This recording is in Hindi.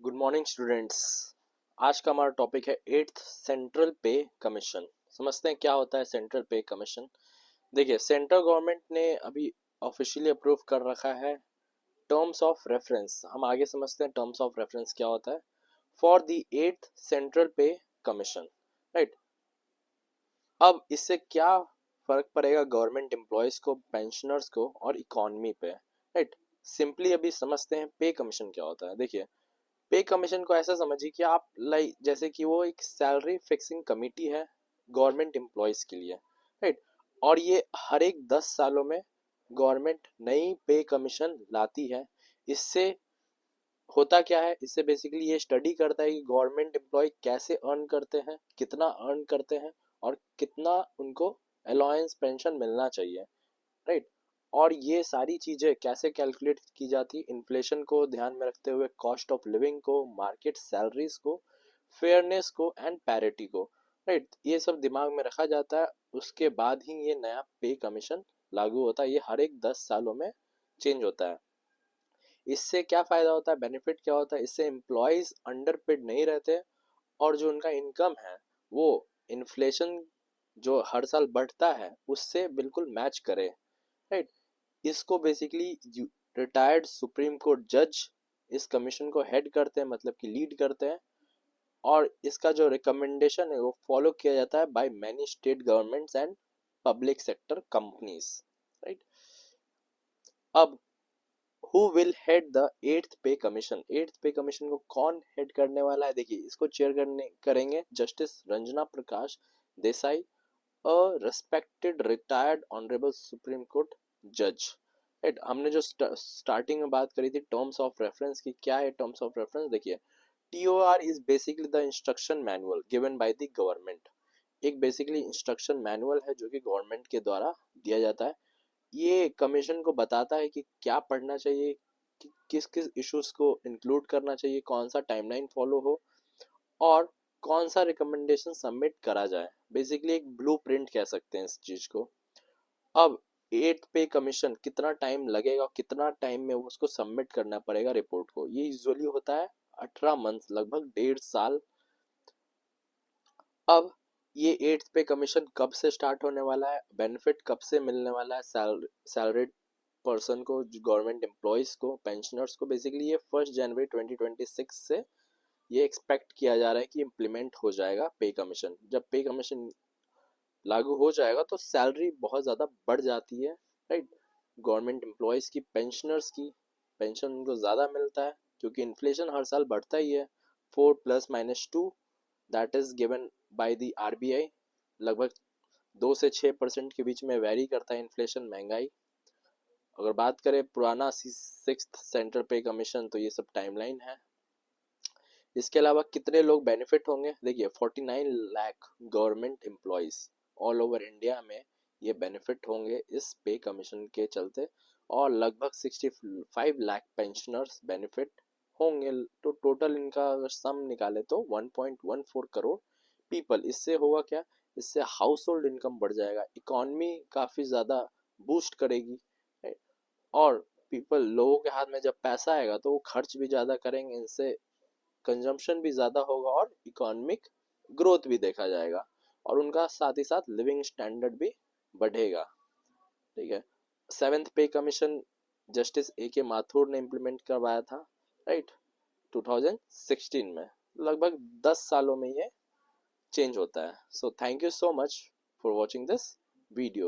Good morning students. आज का हमारा टॉपिक है एट्थ सेंट्रल पे कमीशन। समझते हैं क्या होता है सेंट्रल पे कमीशन। देखिए, सेंट्रल गवर्नमेंट ने अभी ऑफिशियली अप्रूव कर रखा है टर्म्स ऑफ रेफरेंस। हम आगे समझते हैं टर्म्स ऑफ रेफरेंस क्या होता है फॉर द एट्थ सेंट्रल पे कमीशन, राइट। अब इससे क्या फर्क पड़ेगा गवर्नमेंट एम्प्लॉयज को, पेंशनर्स को और इकोनॉमी पे, राइट। सिंपली अभी समझते हैं पे कमीशन क्या होता है। देखिए, पे कमीशन को ऐसा समझिए कि आप लाइक जैसे कि वो एक सैलरी फिक्सिंग कमिटी है गवर्नमेंट एम्प्लॉयज के लिए, राइट। और ये हर एक 10 सालों में गवर्नमेंट नई पे कमीशन लाती है। इससे होता क्या है, इससे बेसिकली ये स्टडी करता है कि गवर्नमेंट एम्प्लॉय कैसे अर्न करते हैं, कितना अर्न करते हैं और कितना उनको अलाउंस पेंशन मिलना चाहिए, राइट। और ये सारी चीजें कैसे कैलकुलेट की जाती, इन्फ्लेशन को ध्यान में रखते हुए, कॉस्ट ऑफ लिविंग को, मार्केट सैलरीज को, फेयरनेस को एंड पैरिटी को, राइट। ये सब दिमाग में रखा जाता है। उसके बाद ही ये नया पे कमीशन लागू होता है। ये हर एक 10 सालों में चेंज होता है। इससे क्या फायदा होता है, बेनिफिट क्या होता है, इससे एम्प्लॉयज अंडर पेड नहीं रहते और जो उनका इनकम है वो इन्फ्लेशन जो हर साल बढ़ता है उससे बिल्कुल मैच करे, राइट। इसको बेसिकली रिटायर्ड सुप्रीम कोर्ट जज इस कमीशन को हेड करते हैं, मतलब कि लीड करते हैं। और इसका जो रिकमेंडेशन है वो फॉलो किया जाता है by many state governments and public sector companies, right. अब who will head the eighth pay commission. Eighth pay commission को कौन हेड करने वाला है, देखिए इसको चेयर करेंगे justice Ranjana Prakash Desai, a respected retired honourable supreme court जज, राइट। हमने जो स्टार्टिंग में बात करी थी टर्म्स ऑफ रेफरेंस की, क्या है टर्म्स ऑफ रेफरेंस, देखिए TOR is basically the instruction manual given by the government. एक बेसिकली इंस्ट्रक्शन मैनुअल है जो कि गवर्नमेंट के द्वारा दिया जाता है। ये कमीशन को बताता है कि क्या पढ़ना चाहिए, कि किस किस इश्यूज को इंक्लूड करना चाहिए, कौन सा टाइमलाइन फॉलो हो और कौन सा रिकमेंडेशन सबमिट करा जाए। बेसिकली एक ब्लूप्रिंट कह सकते हैं इस चीज को। अब एट पे कमीशन कितना टाइम लगेगा, कितना टाइम में उसको सबमिट करना पड़ेगा रिपोर्ट को, ये यूजुअली होता है 18 मंथ, लगभग 1.5 साल। अब ये एट्थ पे कमीशन कब से स्टार्ट होने वाला है, बेनिफिट कब से मिलने वाला है सैलरीड पर्सन को, गवर्नमेंट एम्प्लॉयज को, पेंशनर्स को, बेसिकली ये 1 जनवरी 2026 से ये एक्सपेक्ट किया जा रहा है कि इम्प्लीमेंट हो जाएगा पे कमीशन। जब पे कमीशन लागू हो जाएगा तो सैलरी बहुत ज़्यादा बढ़ जाती है, राइट। गवर्नमेंट एम्प्लॉयज़ की, पेंशनर्स की पेंशन उनको ज़्यादा मिलता है क्योंकि इन्फ्लेशन हर साल बढ़ता ही है। 4 ± 2 that is given by the RBI। लगभग 2 से 6% के बीच में वेरी करता है इन्फ्लेशन, महंगाई। अगर बात करें पुराना सिक्स्थ सेंट्रल पे कमीशन, तो ये सब टाइमलाइन है। इसके अलावा कितने लोग बेनिफिट होंगे, देखिए 49 lakh government employees all over India में ये बेनिफिट होंगे इस पे कमीशन के चलते। और लगभग 65 लाख पेंशनर्स बेनिफिट होंगे। तो टोटल इनका अगर सम निकाले तो 1.14 करोड़ पीपल। इससे होगा क्या, इससे हाउस होल्ड इनकम बढ़ जाएगा, इकोनॉमी काफ़ी ज़्यादा बूस्ट करेगी, right? और पीपल, लोगों के हाथ में जब पैसा आएगा तो वो खर्च भी ज़्यादा करेंगे, इनसे कंजम्पशन भी ज़्यादा होगा और इकोनॉमिक ग्रोथ भी देखा जाएगा और उनका साथ ही साथ लिविंग स्टैंडर्ड भी बढ़ेगा, ठीक है। सेवेंथ पे commission justice A K Mathur ने इम्प्लीमेंट करवाया था, राइट, 2016 में। लगभग 10 सालों में ये चेंज होता है। So thank you so much for watching this video.